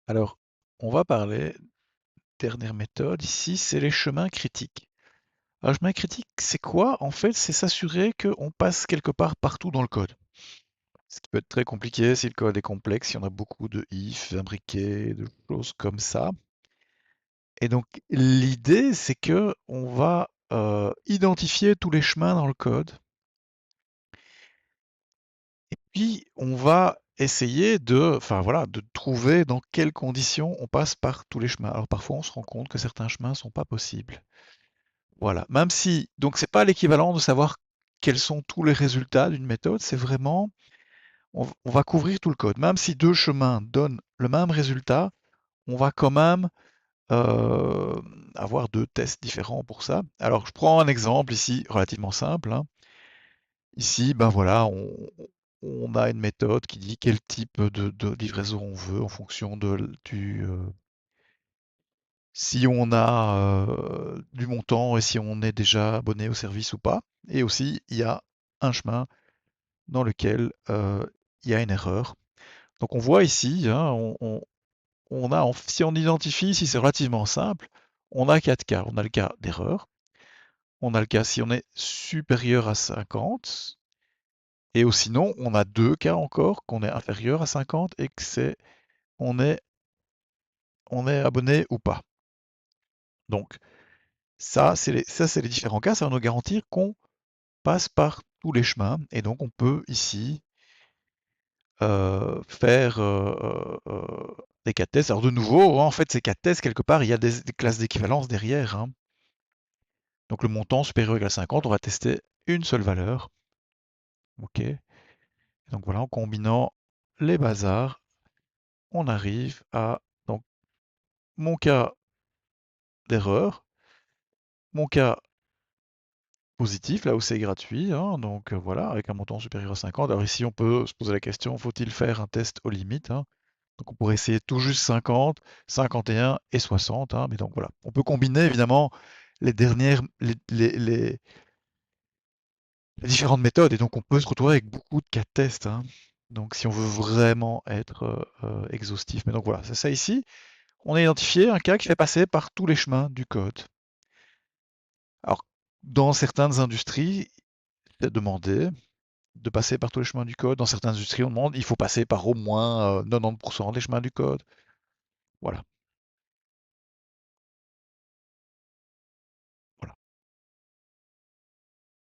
Alors, on va parler, dernière méthode ici, c'est les chemins critiques. Un chemin critique, c'est quoi? En fait, c'est s'assurer qu'on passe quelque part partout dans le code. Ce qui peut être très compliqué si le code est complexe, si on a beaucoup de if imbriqués, de choses comme ça. Et donc, l'idée, c'est que on va identifier tous les chemins dans le code, et puis on va essayer enfin voilà, de trouver dans quelles conditions on passe par tous les chemins. Alors parfois, on se rend compte que certains chemins sont pas possibles. Voilà. Même si, donc c'est pas l'équivalent de savoir quels sont tous les résultats d'une méthode, c'est vraiment, on va couvrir tout le code. Même si deux chemins donnent le même résultat, on va quand même euh, avoir deux tests différents pour ça. Alors je prends un exemple ici relativement simple, hein. Ici, ben voilà, on a une méthode qui dit quel type de livraison on veut en fonction si on a du montant et si on est déjà abonné au service ou pas. Et aussi, il y a un chemin dans lequel il y a une erreur. Donc on voit ici, hein, si on identifie, si c'est relativement simple, on a 4 cas. On a le cas d'erreur, on a le cas si on est supérieur à 50, et ou sinon on a deux cas encore, qu'on est inférieur à 50 et que on est, on est abonné ou pas. Donc ça, c'est les différents cas, ça va nous garantir qu'on passe par tous les chemins, et donc on peut ici faire des cas de tests. Alors de nouveau, hein, en fait, ces cas de tests, quelque part, il y a des classes d'équivalence derrière, hein. Donc le montant supérieur ou égal à 50, on va tester une seule valeur. OK. Donc voilà, en combinant les bazars, on arrive à donc mon cas d'erreur, mon cas positif, là où c'est gratuit, hein, donc voilà, avec un montant supérieur à 50. Alors ici, on peut se poser la question, faut-il faire un test aux limites, hein? Donc on pourrait essayer tout juste 50, 51 et 60, hein, mais donc voilà. On peut combiner évidemment les dernières, les différentes méthodes, et donc on peut se retrouver avec beaucoup de cas de test, hein. Donc si on veut vraiment être exhaustif. Mais donc voilà, c'est ça ici. On a identifié un cas qui fait passer par tous les chemins du code. Alors, dans certaines industries, c'est demandé de passer par tous les chemins du code. Dans certaines industries, on demande il faut passer par au moins 90% des chemins du code. Voilà.